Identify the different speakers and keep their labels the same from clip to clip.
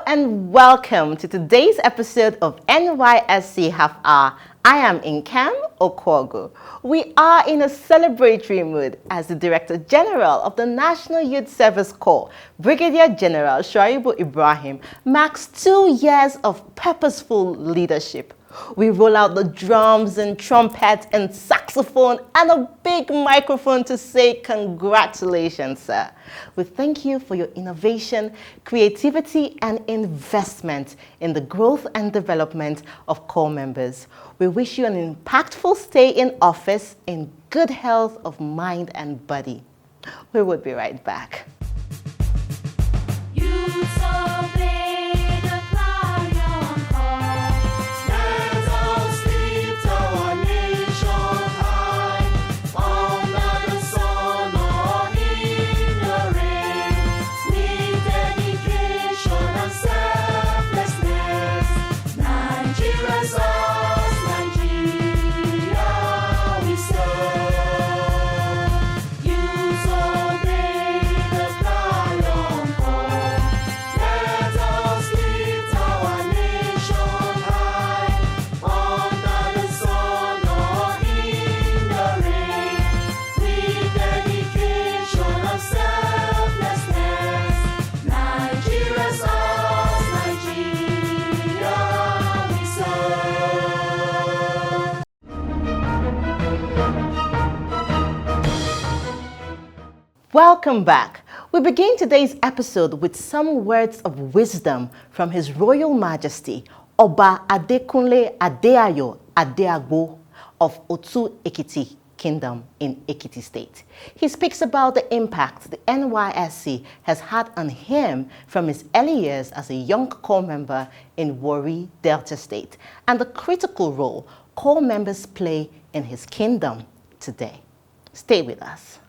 Speaker 1: and welcome to today's episode of NYSC Half Hour. I am Nkem Okwogu. We are in a celebratory mood as the Director General of the National Youth Service Corps, Brigadier General Shuaibu Ibrahim, marks 2 years of purposeful leadership. We roll out the drums and trumpets and saxophone and a big microphone to say congratulations, sir. We thank you for your innovation, creativity, and investment in the growth and development of Corps members. We wish you an impactful stay in office in good health of mind and body. We will be right back. Welcome back. We begin today's episode with some words of wisdom from His Royal Majesty, Oba Adekunle Adeayo Adeagbo of Otu Ekiti Kingdom in Ekiti State. He speaks about the impact the NYSC has had on him from his early years as a young Corps member in Warri, Delta State, and the critical role Corps members play in his kingdom today. Stay with us.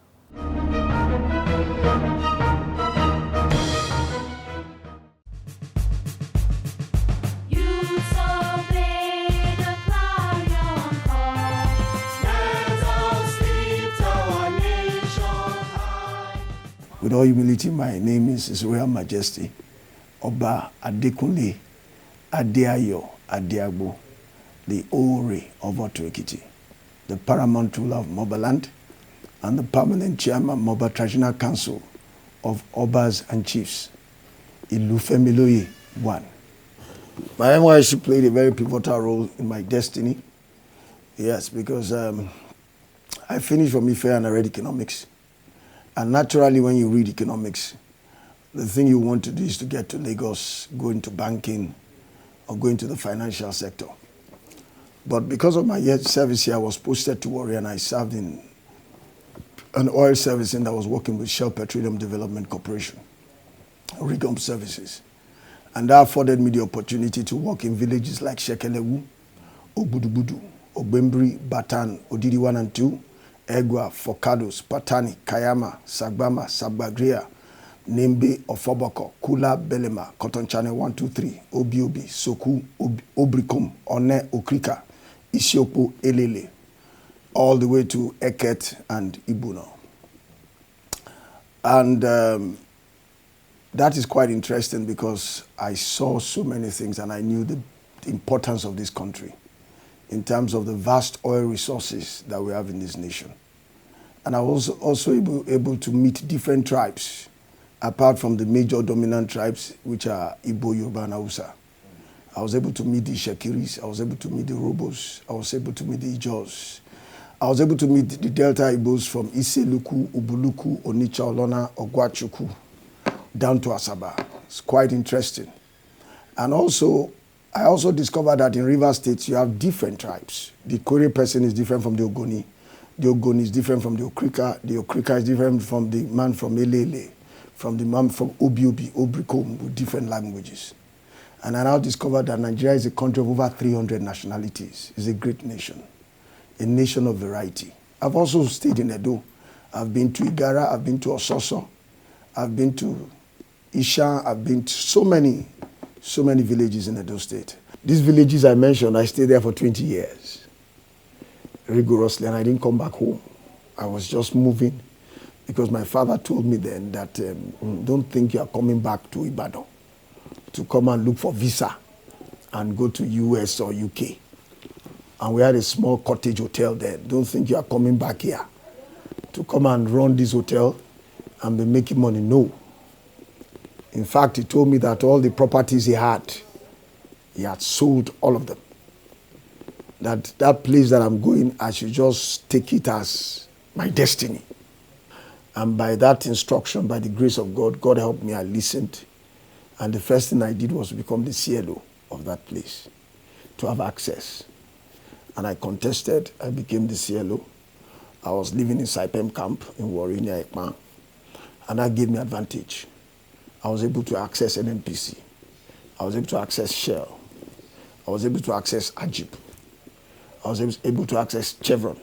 Speaker 2: With all humility, my name is His Royal Majesty, Oba Adekunle Adeayo Adeagbo, the Ore of Otu Ekiti, the paramount ruler of Mobaland, and the permanent chairman Moba Traditional Council of Obas and Chiefs, Ilufemiloye 1. My NYSC played a very pivotal role in my destiny. Yes, because I finished from Ife and I read economics. And naturally, when you read economics, the thing you want to do is to get to Lagos, go into banking, or go into the financial sector. But because of my service here, I was posted to Warri, and I served in an oil service, and I was working with Shell Petroleum Development Corporation, Rigom Services. And that afforded me the opportunity to work in villages like Shekelewu, Obudubudu, Obembri, Batan, Odidi 1 and 2, Egwa, Fokados, Patani, Kayama, Sagbama, Sabagria, Nembe, Ofoboko, Kula, Belema, Cotton Channel 1, 2, 3, Obiobi, Soku, Obrikom, One, Okrika, Isiopo, Elele, all the way to Eket and Ibuno. And that is quite interesting because I saw so many things and I knew the importance of this country in terms of the vast oil resources that we have in this nation. And I was also able to meet different tribes, apart from the major dominant tribes, which are Igbo, Yoruba, and Hausa. I was able to meet the Shekiris, I was able to meet the Robos, I was able to meet the Ijos. I was able to meet the Delta Igbos from Iseluku, Ubuluku, Onitsha, Olona, Ogwachuku, down to Asaba. It's quite interesting. And also, I also discovered that in river states, you have different tribes. The Kore person is different from the Ogoni. The Ogoni is different from the Okrika. The Okrika is different from the man from Elele, from the man from Obiobi, Obrikom, with different languages. And I now discovered that Nigeria is a country of over 300 nationalities. It's a great nation, a nation of variety. I've also stayed in Edo. I've been to Igara, I've been to Ososo, I've been to Isha, I've been to so many villages in Edo State. These villages I mentioned, I stayed there for 20 years, rigorously, and I didn't come back home. I was just moving because my father told me then that don't think you are coming back to Ibadan to come and look for visa and go to US or UK. And we had a small cottage hotel there. Don't think you are coming back here to come and run this hotel and be making money. No. In fact, he told me that all the properties he had sold all of them. That place that I'm going, I should just take it as my destiny. And by that instruction, by the grace of God, God helped me, I listened. And the first thing I did was to become the CLO of that place, to have access. And I contested, I became the CLO. I was living in Saipem camp in Warri near Ekman. And that gave me advantage. I was able to access NNPC. I was able to access Shell. I was able to access Ajib. I was able to access Chevron.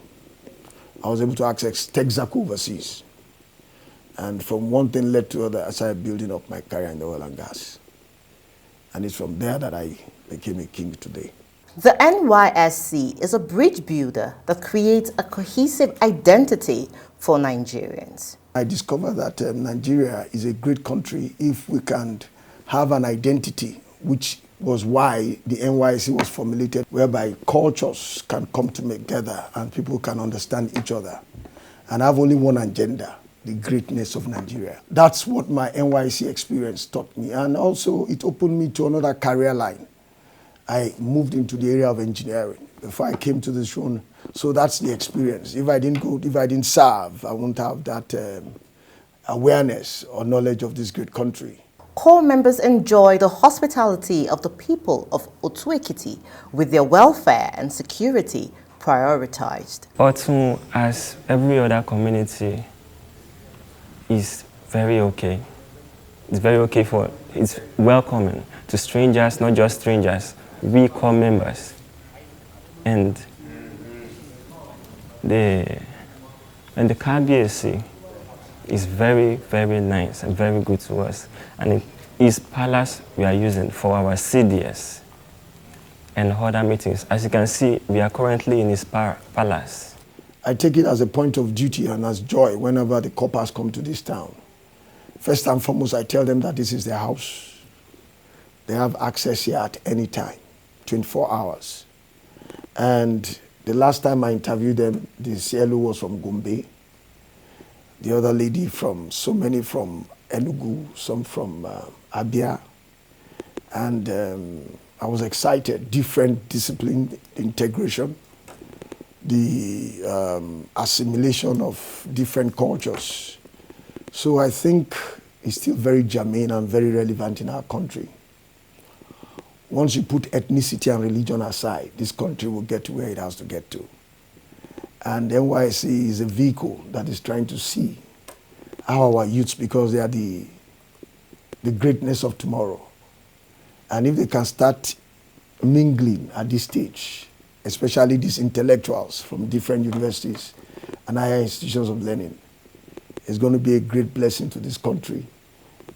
Speaker 2: I was able to access Texaco overseas. And from one thing led to other, I started building up my career in the oil and gas. And it's from there that I became a king today.
Speaker 1: The NYSC is a bridge builder that creates a cohesive identity for Nigerians.
Speaker 2: I discovered that Nigeria is a great country if we can have an identity, which was why the NYSC was formulated, whereby cultures can come together and people can understand each other and have only one agenda, the greatness of Nigeria. That's what my NYSC experience taught me. And also it opened me to another career line. I moved into the area of engineering before I came to this one. So that's the experience. If I didn't serve, I wouldn't have that awareness or knowledge of this great country.
Speaker 1: Corps members enjoy the hospitality of the people of Otu-Ekiti with their welfare and security prioritized.
Speaker 3: Otu, as every other community, is very okay. It's very okay it's welcoming to strangers, not just strangers, we corps members. And the KBSC is very, very nice and very good to us. And his palace we are using for our CDS and other meetings. As you can see, we are currently in his palace.
Speaker 2: I take it as a point of duty and as joy whenever the corpers come to this town. First and foremost, I tell them that this is their house. They have access here at any time, 24 hours. And the last time I interviewed them, the CLO was from Gombe. The other lady so many from Enugu, some from Abia. And I was excited, different discipline integration, the assimilation of different cultures. So I think it's still very germane and very relevant in our country. Once you put ethnicity and religion aside, this country will get to where it has to get to. And NYSC is a vehicle that is trying to see how our youths, because they are the greatness of tomorrow. And if they can start mingling at this stage, especially these intellectuals from different universities and higher institutions of learning, it's going to be a great blessing to this country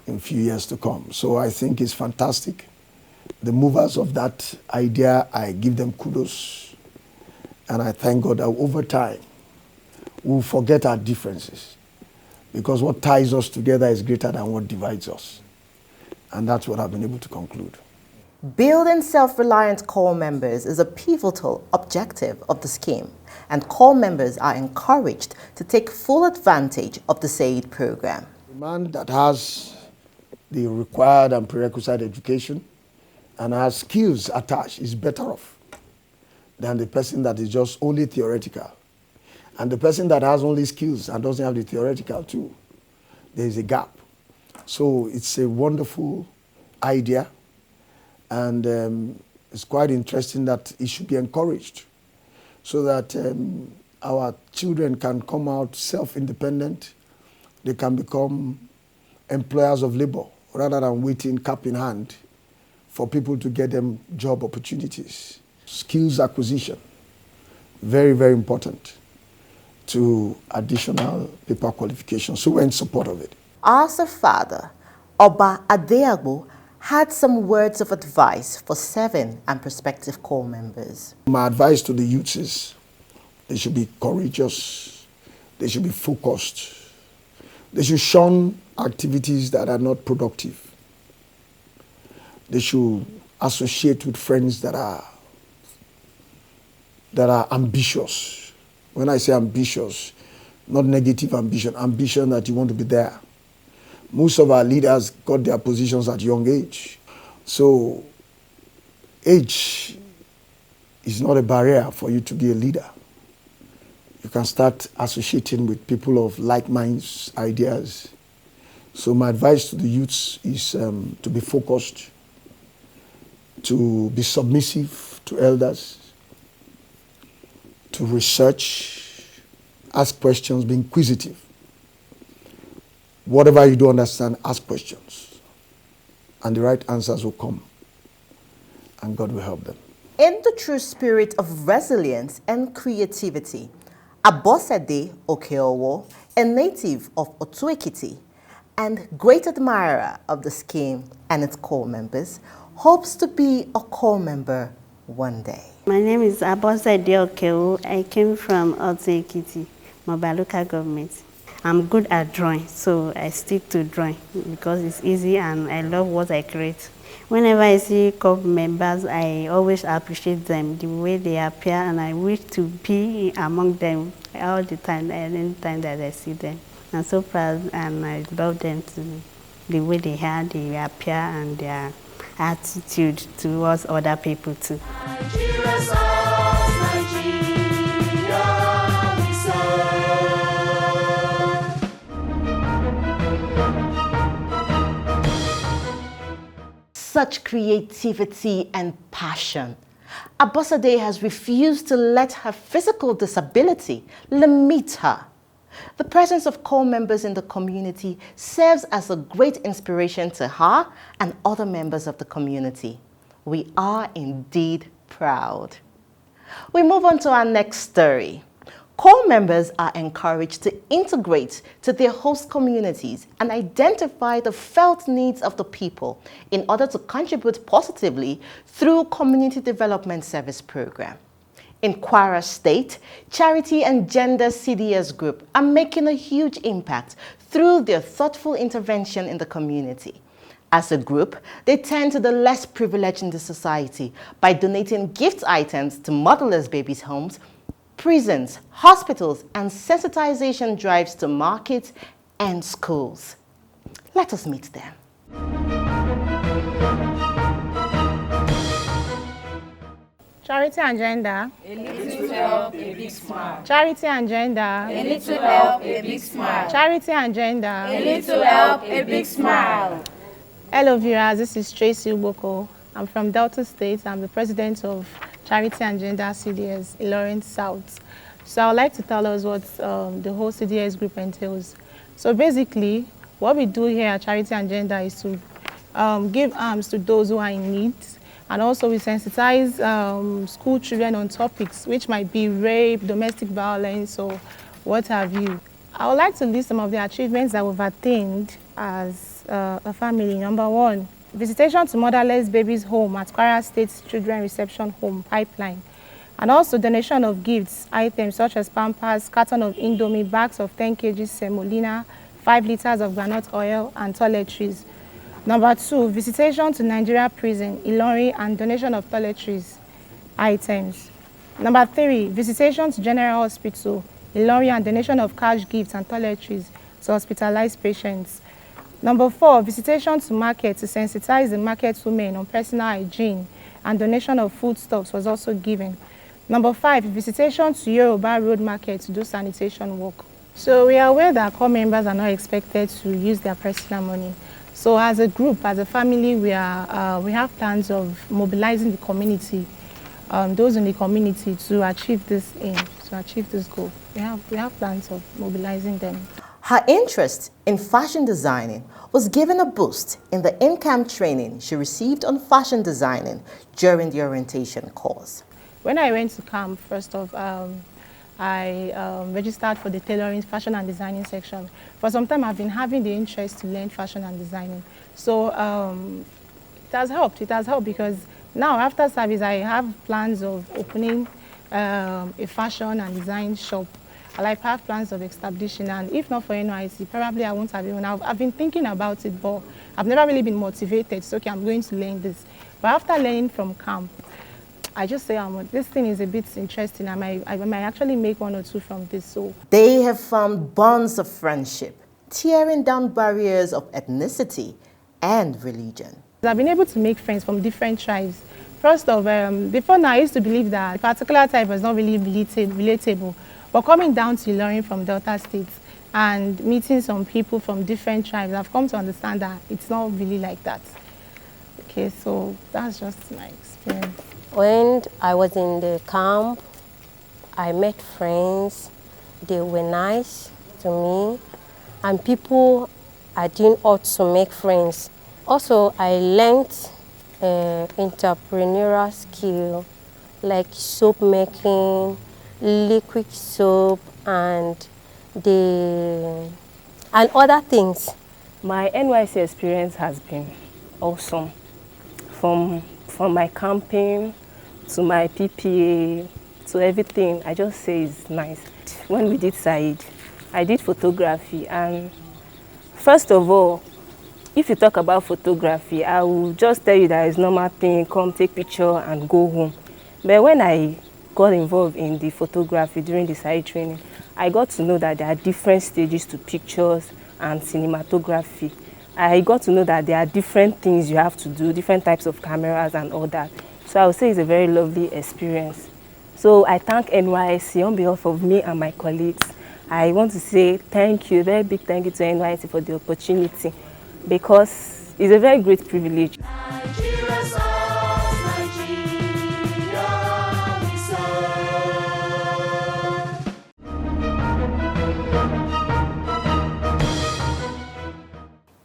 Speaker 2: in a few years to come. So I think it's fantastic. The movers of that idea, I give them kudos. And I thank God that over time, we'll forget our differences. Because what ties us together is greater than what divides us. And that's what I've been able to conclude.
Speaker 1: Building self-reliant corps members is a pivotal objective of the scheme, and corps members are encouraged to take full advantage of the SAID program.
Speaker 2: The man that has the required and prerequisite education and has skills attached is better off than the person that is just only theoretical. And the person that has only skills and doesn't have the theoretical too, there is a gap. So it's a wonderful idea, and it's quite interesting that it should be encouraged so that our children can come out self-independent. They can become employers of labor rather than waiting cap in hand for people to get them job opportunities. Skills acquisition, very, very important to additional paper qualifications. So we're in support of it.
Speaker 1: As a father, Oba Adeagbo had some words of advice for 7 and prospective corps members.
Speaker 2: My advice to the youths is they should be courageous, they should be focused, they should shun activities that are not productive. They should associate with friends that are ambitious. When I say ambitious, not negative ambition, ambition that you want to be there. Most of our leaders got their positions at young age. So age is not a barrier for you to be a leader. You can start associating with people of like minds, ideas. So my advice to the youths is to be focused, to be submissive to elders, to research, ask questions, be inquisitive. Whatever you don't understand, ask questions. And the right answers will come. And God will help them.
Speaker 1: In the true spirit of resilience and creativity, Abosede Okeowo, a native of Otu-Ekiti and great admirer of the scheme and its core members, hopes to be a core member one day.
Speaker 4: My name is Abosede Okeowo. I came from Otu-Ekiti, Mobile Local Government. I'm good at drawing, so I stick to drawing because it's easy and I love what I create. Whenever I see club members, I always appreciate them, the way they appear, and I wish to be among them all the time, and any time that I see them. I'm so proud and I love them too, the way they have, they appear, and their attitude towards other people too.
Speaker 1: Such creativity and passion. Abosede has refused to let her physical disability limit her. The presence of core members in the community serves as a great inspiration to her and other members of the community. We are indeed proud. We move on to our next story. Core members are encouraged to integrate to their host communities and identify the felt needs of the people in order to contribute positively through Community Development Service Program. In Kwara State, Charity and Gender CDS Group are making a huge impact through their thoughtful intervention in the community. As a group, they tend to the less privileged in the society by donating gift items to motherless babies' homes, prisons, hospitals, and sensitization drives to markets and schools. Let us meet them.
Speaker 5: Charity and gender.
Speaker 6: A little help, a big smile.
Speaker 5: Charity and gender.
Speaker 6: A little help, a big smile.
Speaker 5: Charity and gender.
Speaker 6: A little help, a big smile.
Speaker 5: Hello viewers, this is Tracy Uboko. I'm from Delta State. I'm the president of Charity and Gender CDS, Ilorin South. So I would like to tell us what the whole CDS group entails. So basically, what we do here at Charity and Gender is to give arms to those who are in need. And also we sensitize school children on topics which might be rape, domestic violence, or what have you. I would like to list some of the achievements that we've attained as a family. Number one, visitation to motherless babies' home at Kwara State Children Reception Home pipeline. And also donation of gifts, items such as Pampers, carton of Indomie, bags of 10 kg semolina, 5 liters of groundnut oil, and toiletries. Number two, visitation to Nigeria prison, Ilorin, and donation of toiletries items. Number three, visitation to General Hospital, Ilorin, and donation of cash gifts and toiletries to hospitalized patients. Number four, visitation to market to sensitize the market women on personal hygiene, and donation of foodstuffs was also given. Number five, visitation to Yoruba Road Market to do sanitation work. So we are aware that core members are not expected to use their personal money. So as a group, as a family, we have plans of mobilizing the community, those in the community, to achieve this aim, to achieve this goal. We have plans of mobilizing them.
Speaker 1: Her interest in fashion designing was given a boost in the in-camp training she received on fashion designing during the orientation course.
Speaker 5: When I went to camp, first off, I registered for the tailoring, fashion and designing section. For some time, I've been having the interest to learn fashion and designing. So it has helped. It has helped because now, after service, I have plans of opening a fashion and design shop like have plans of establishing, and if not for NYSC, probably I won't have even. I've been thinking about it, but I've never really been motivated. So okay, I'm going to learn this. But after learning from camp, I just say, this thing is a bit interesting. I might actually make 1 or 2 from this. So
Speaker 1: They have formed bonds of friendship, tearing down barriers of ethnicity and religion.
Speaker 5: I've been able to make friends from different tribes. First of before now, I used to believe that a particular type was not really relatable. But coming down to learning from Delta State and meeting some people from different tribes, I've come to understand that it's not really like that. Okay, so that's just my experience.
Speaker 7: When I was in the camp, I met friends. They were nice to me, and people I didn't ought to make friends. Also, I learned entrepreneurial skill like soap making, liquid soap, and other things.
Speaker 8: My NYC experience has been awesome. From my camping to my PPA to everything, I just say it's nice. When we did Said, I did photography, and first of all, if you talk about photography, I will just tell you that it's normal thing, come take picture and go home. But when I got involved in the photography during the Said training, I got to know that there are different stages to pictures and cinematography. I got to know that there are different things you have to do, different types of cameras and all that. So I would say it's a very lovely experience. So I thank NYSC on behalf of me and my colleagues. I want to say thank you, very big thank you to NYSC for the opportunity, because it's a very great privilege.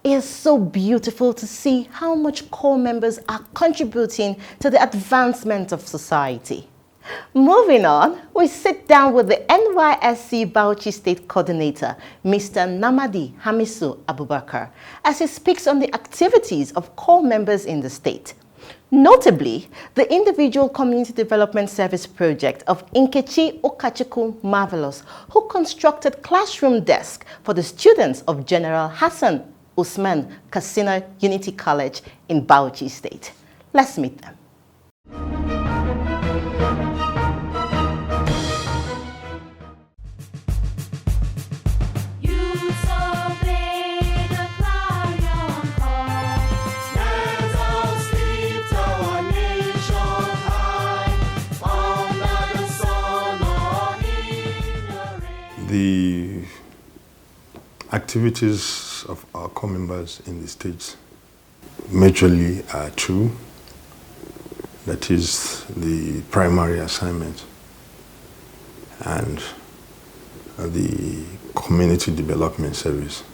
Speaker 1: It's so beautiful to see how much core members are contributing to the advancement of society. Moving on, we sit down with the NYSC Bauchi State Coordinator, Mr. Namadi Hamisu Abubakar, as he speaks on the activities of core members in the state. Notably, the Individual Community Development Service Project of Nkechi Okachukwu Marvelous, who constructed classroom desks for the students of General Hassan Usman Katsina Unity College in Bauchi State. Let's meet them.
Speaker 9: The activities of our core members in the States majorly are two. That is the primary assignment and the community development service.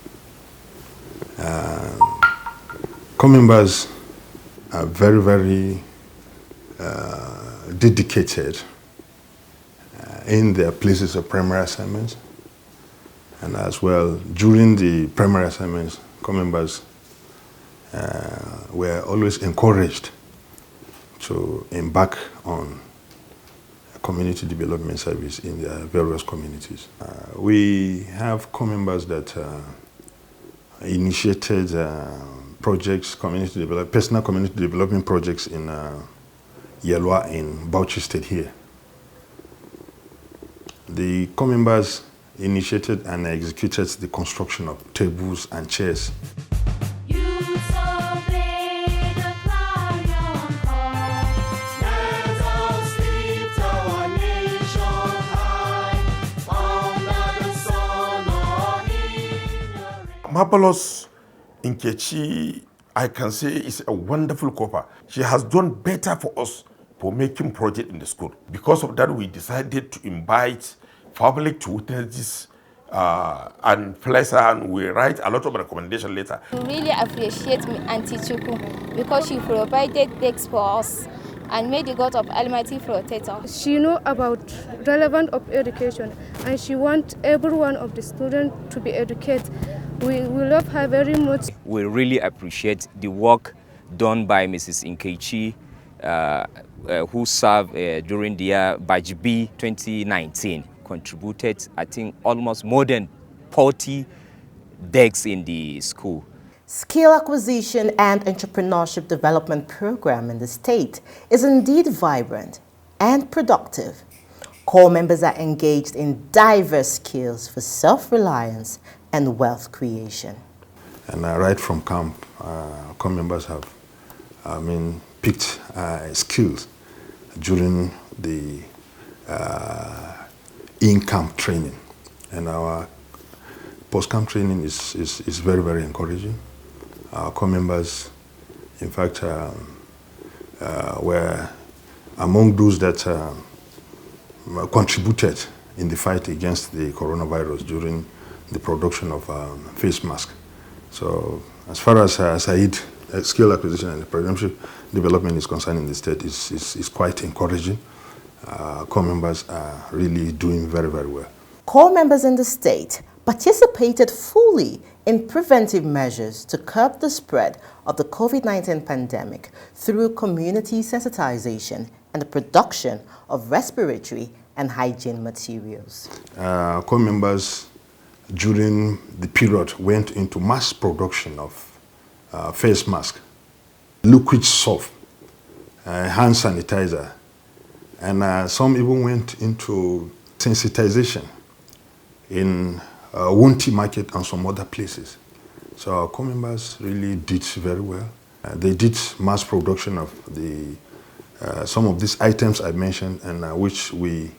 Speaker 9: Core members are very, very dedicated in their places of primary assignments, and as well during the primary assignments, core members were always encouraged to embark on a community development service in their various communities. We have core members that initiated projects, personal community development projects in Yelwa in Bauchi State here. The core members initiated and executed the construction of tables and chairs.
Speaker 10: Marvelous Nkechi, I can say, is a wonderful copper. She has done better for us for making project in the school. Because of that, we decided to invite public to witness this and place her, and we write a lot of recommendation later.
Speaker 11: We really appreciate Auntie Chukwu because she provided decks for us and may the God of Almighty protect us.
Speaker 12: She knows about relevant of education and she wants every one of the students to be educated. We love her very much.
Speaker 13: We really appreciate the work done by Mrs. Nkechi, who served during the year Batch B 2019. contributed, I think, almost more than 40 desks in the school.
Speaker 1: Skill acquisition and entrepreneurship development program in the state is indeed vibrant and productive. Core members are engaged in diverse skills for self-reliance and wealth creation.
Speaker 9: And right from camp, core members have, picked skills during the in-camp training. And our post-camp training is very, very encouraging. Our core members, in fact, were among those that contributed in the fight against the coronavirus during the production of face masks. So as far as Said skill acquisition and entrepreneurship development is concerned in the state, is quite encouraging. Core members are really doing very, very well.
Speaker 1: Core members in the state participated fully in preventive measures to curb the spread of the COVID-19 pandemic through community sensitization and the production of respiratory and hygiene materials.
Speaker 9: Core members during the period went into mass production of face mask, liquid soap, hand sanitizer, and some even went into sensitization in Wunti Market and some other places. So our core members really did very well. They did mass production of the some of these items I mentioned, and which we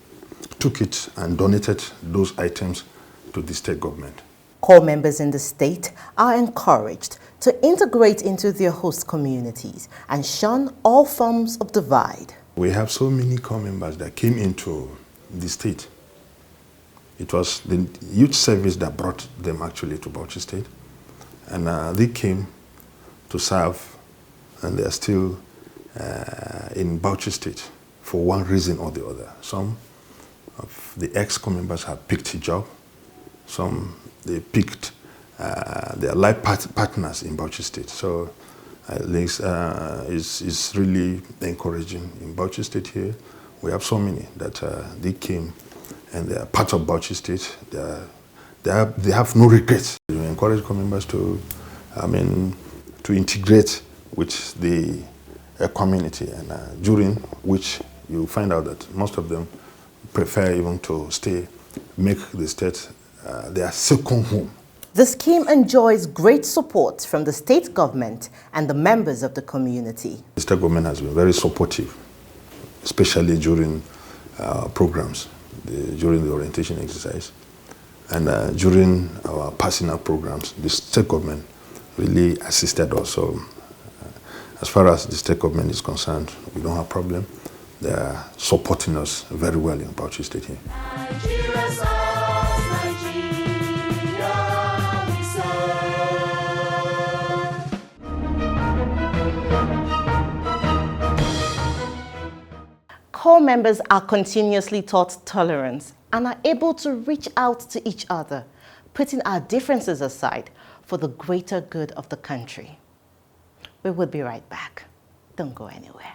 Speaker 9: took it and donated those items to the state government.
Speaker 1: Core members in the state are encouraged to integrate into their host communities and shun all forms of divide.
Speaker 9: We have so many core members that came into the state. It was the youth service that brought them actually to Bauchi State. And they came to serve, and they are still in Bauchi State for one reason or the other. Some of the ex-core members have picked a job. Some, they picked their life partners in Bauchi State. So at least it's really encouraging. In Bauchi State here, we have so many that they came and they are part of Bauchi State. They have no regrets. We encourage core members to integrate with the community, and during which you find out that most of them prefer even to stay, make the state their second home.
Speaker 1: The scheme enjoys great support from the state government and the members of the community.
Speaker 9: The state government has been very supportive, especially during programs, during the orientation exercise, and during our personal programs. The state government really assisted us. So as far as the state government is concerned, we don't have a problem. They are supporting us very well in Bauchi State here.
Speaker 1: Core members are continuously taught tolerance and are able to reach out to each other, putting our differences aside for the greater good of the country. We will be right back. Don't go anywhere.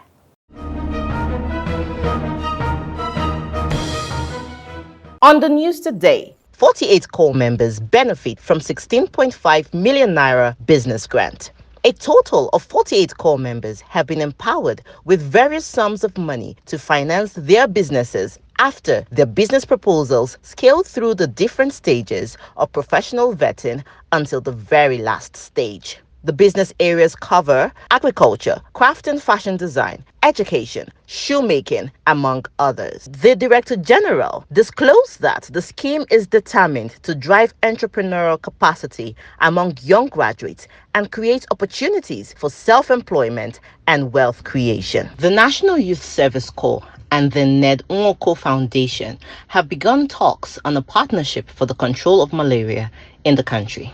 Speaker 1: On the news today, 48 core members benefit from 16.5 million naira business grant. A total of 48 core members have been empowered with various sums of money to finance their businesses after their business proposals scaled through the different stages of professional vetting until the very last stage. The business areas cover agriculture, craft and fashion design, education, shoemaking, among others. The Director General disclosed that the scheme is determined to drive entrepreneurial capacity among young graduates and create opportunities for self-employment and wealth creation. The National Youth Service Corps and the Ned Nwoko Foundation have begun talks on a partnership for the control of malaria in the country.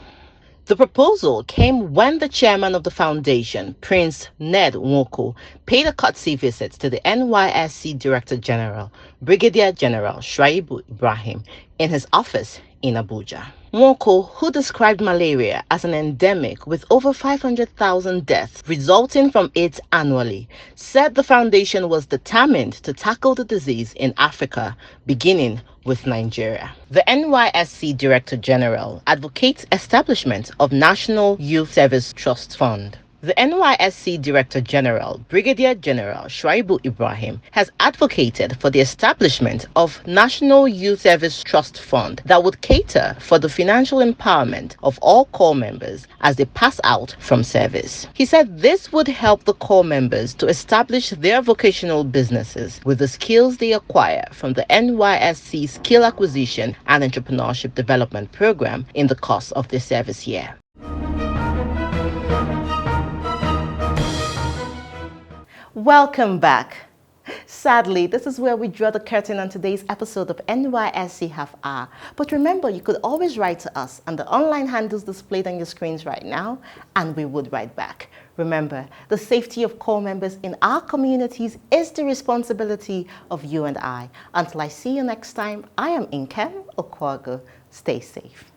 Speaker 1: The proposal came when the chairman of the foundation, Prince Ned Nwoko, paid a courtesy visit to the NYSC Director General, Brigadier General Shuaibu Ibrahim, in his office in Abuja. Nwoko, who described malaria as an endemic with over 500,000 deaths resulting from it annually, said the foundation was determined to tackle the disease in Africa, beginning with Nigeria. The NYSC Director General advocates establishment of National Youth Service Trust Fund. The NYSC Director General, Brigadier General Shuaibu Ibrahim, has advocated for the establishment of National Youth Service Trust Fund that would cater for the financial empowerment of all corps members as they pass out from service. He said this would help the corps members to establish their vocational businesses with the skills they acquire from the NYSC Skill Acquisition and Entrepreneurship Development Program in the course of their service year. Welcome back. Sadly, this is where we draw the curtain on today's episode of NYSC Half Hour. But remember, you could always write to us on the online handles displayed on your screens right now, and we would write back. Remember, the safety of corps members in our communities is the responsibility of you and I. Until I see you next time, I am Nkem Okwago. Stay safe.